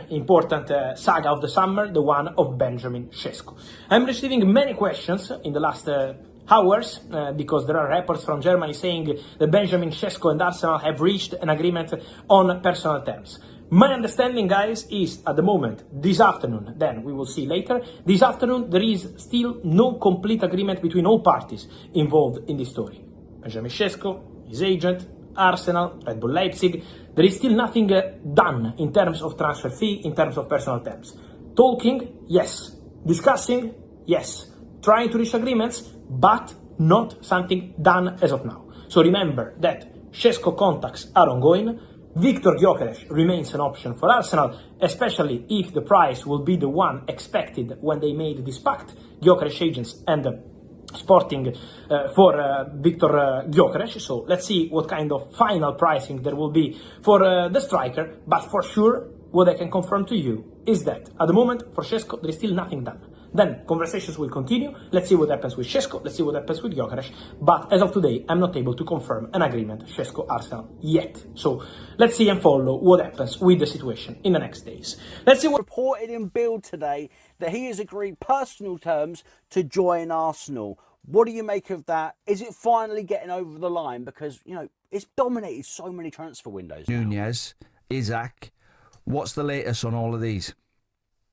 Important saga of the summer, the one of Benjamin Sesko. I'm receiving many questions in the last hours because there are reports from Germany saying that Benjamin Sesko and Arsenal have reached an agreement on personal terms. My understanding, guys, is at the moment, this afternoon, then we will see later, this afternoon there is still no complete agreement between all parties involved in this story. Benjamin Sesko, his agent, Arsenal, Red Bull Leipzig, there is still nothing done in terms of transfer fee, in terms of personal terms. Talking, yes. Discussing, yes. Trying to reach agreements, but not something done as of now. So remember that Sesko contacts are ongoing. Victor Gyokeres remains an option for Arsenal, especially if the price will be the one expected when they made this pact. Gyokeres agents and Sporting for Victor Gyokeres. So let's see what kind of final pricing there will be for the striker. But for sure, what I can confirm to you is that at the moment for Sesko there is still nothing done. Then conversations will continue. Let's see what happens with Sesko. Let's see what happens with Gyokeres. But as of today, I'm not able to confirm an agreement Sesko-Arsenal yet. So let's see and follow what happens with the situation in the next days. Let's see what reported in Bild today that he has agreed personal terms to join Arsenal. What do you make of that? Is it finally getting over the line? Because, you know, it's dominated so many transfer windows now. Nunez, Isaac, what's the latest on all of these?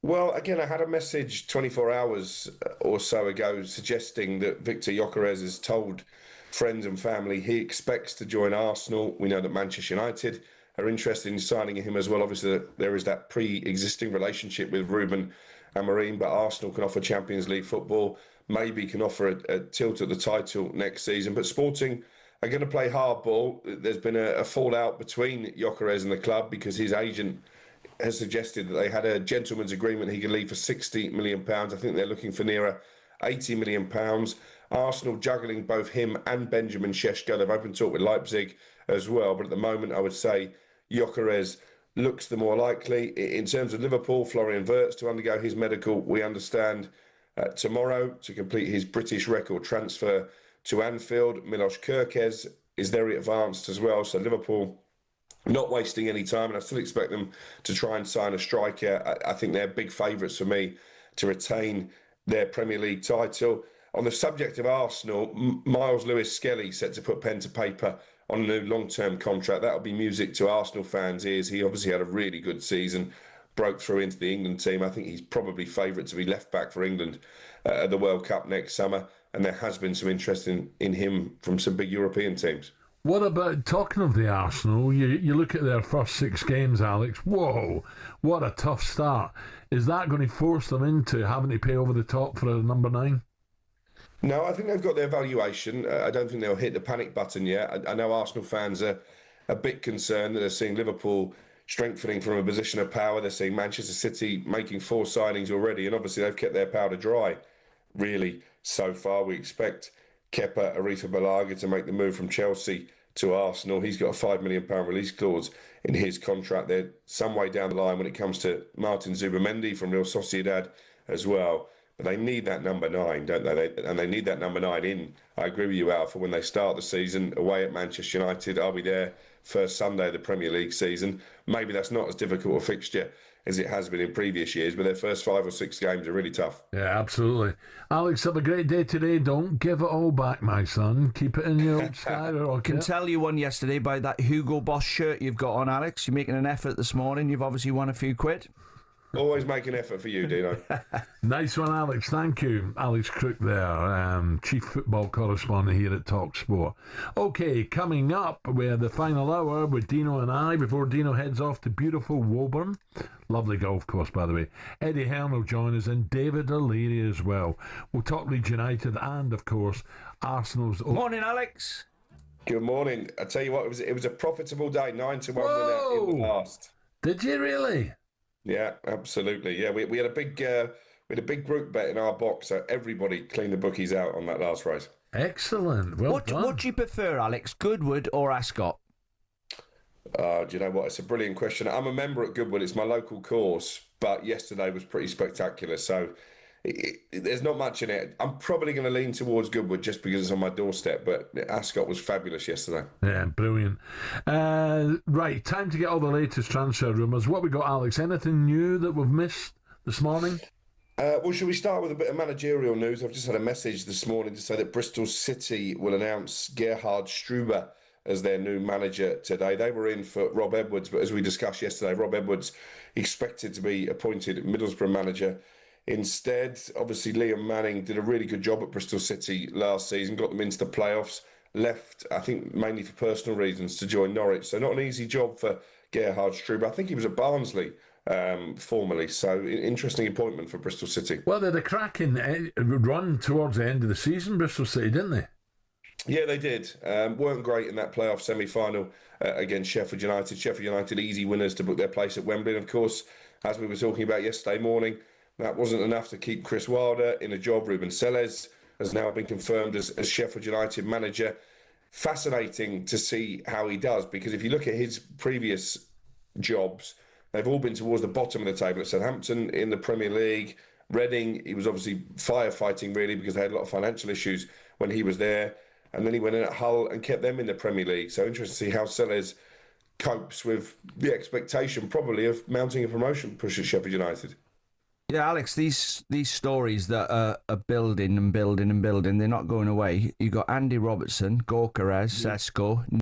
Well, again, I had a message 24 hours or so ago suggesting that Victor Gyokeres has told friends and family he expects to join Arsenal. We know that Manchester United are interested in signing him as well. Obviously, there is that pre-existing relationship with Ruben Amorim, but Arsenal can offer Champions League football, maybe can offer a tilt at the title next season. But Sporting are going to play hardball. There's been a fallout between Gyokeres and the club because his agent has suggested that they had a gentleman's agreement he could leave for £60 million. I think they're looking for nearer £80 million. Arsenal juggling both him and Benjamin Sesko. They've open talk with Leipzig as well. But at the moment, I would say Gyokeres looks the more likely. In terms of Liverpool, Florian Wirtz to undergo his medical, we understand, tomorrow to complete his British record transfer to Anfield. Milos Kerkez is very advanced as well. So Liverpool not wasting any time, and I still expect them to try and sign a striker. I think they're big favourites for me to retain their Premier League title. On the subject of Arsenal, Miles Lewis-Skelly set to put pen to paper on a new long-term contract. That'll be music to Arsenal fans' ears. He obviously had a really good season, broke through into the England team. I think he's probably favourite to be left back for England at the World Cup next summer, and there has been some interest in him from some big European teams. What about, talking of the Arsenal, you look at their first 6 games, Alex, whoa, what a tough start. Is that going to force them into having to pay over the top for a number 9? No, I think they've got their valuation. I don't think they'll hit the panic button yet. I know Arsenal fans are a bit concerned that they're seeing Liverpool strengthening from a position of power. They're seeing Manchester City making 4 signings already, and obviously they've kept their powder dry, really, so far. We expect Kepa Arrizabalaga to make the move from Chelsea to Arsenal. He's got a £5 million release clause in his contract. They're some way down the line when it comes to Martin Zubimendi from Real Sociedad as well. But they need that number 9, don't they? And they need that number 9 in, I agree with you, Al, for when they start the season away at Manchester United. I'll be there first Sunday of the Premier League season. Maybe that's not as difficult a fixture as it has been in previous years, but their first 5 or 6 games are really tough. Yeah, absolutely. Alex, have a great day today. Don't give it all back, my son. Keep it in your old style. I can tell you won yesterday by that Hugo Boss shirt you've got on, Alex. You're making an effort this morning. You've obviously won a few quid. Always make an effort for you, Dino. Nice one, Alex. Thank you. Alex Crook there, chief football correspondent here at TalkSport. Okay, coming up, we have the final hour with Dino and I before Dino heads off to beautiful Woburn. Lovely golf course, by the way. Eddie Hearn will join us and David O'Leary as well. We'll talk Leeds United and, of course, Arsenal's... Morning, Alex. Good morning. I tell you what, it was a profitable day. 9-1 winner in the last. Did you really? Yeah, absolutely. Yeah, we had a big group bet in our box, so everybody cleaned the bookies out on that last race. Excellent. Well done. What do you prefer, Alex? Goodwood or Ascot? Do you know what? It's a brilliant question. I'm a member at Goodwood. It's my local course, but yesterday was pretty spectacular. So There's not much in it. I'm probably going to lean towards Goodwood just because it's on my doorstep, but Ascot was fabulous yesterday. Yeah, brilliant. Right, time to get all the latest transfer rumours. What we got, Alex? Anything new that we've missed this morning? Well, should we start with a bit of managerial news? I've just had a message this morning to say that Bristol City will announce Gerhard Struber as their new manager today. They were in for Rob Edwards, but as we discussed yesterday, Rob Edwards expected to be appointed Middlesbrough manager. Instead, obviously, Liam Manning did a really good job at Bristol City last season, got them into the playoffs, left, I think, mainly for personal reasons to join Norwich. So not an easy job for Gerhard Struber. I think he was at Barnsley formerly. So interesting appointment for Bristol City. Well, they had a cracking run towards the end of the season, Bristol City, didn't they? Yeah, they did. Weren't great in that playoff semi-final against Sheffield United. Sheffield United easy winners to book their place at Wembley. And of course, as we were talking about yesterday morning, that wasn't enough to keep Chris Wilder in a job. Ruben Selles has now been confirmed as Sheffield United manager. Fascinating to see how he does, because if you look at his previous jobs, they've all been towards the bottom of the table. At Southampton in the Premier League, Reading, he was obviously firefighting really because they had a lot of financial issues when he was there. And then he went in at Hull and kept them in the Premier League. So interesting to see how Selles copes with the expectation probably of mounting a promotion push at Sheffield United. Yeah, Alex, these stories that are building and building and building, they're not going away. You got Andy Robertson, Gyokeres, Sesko,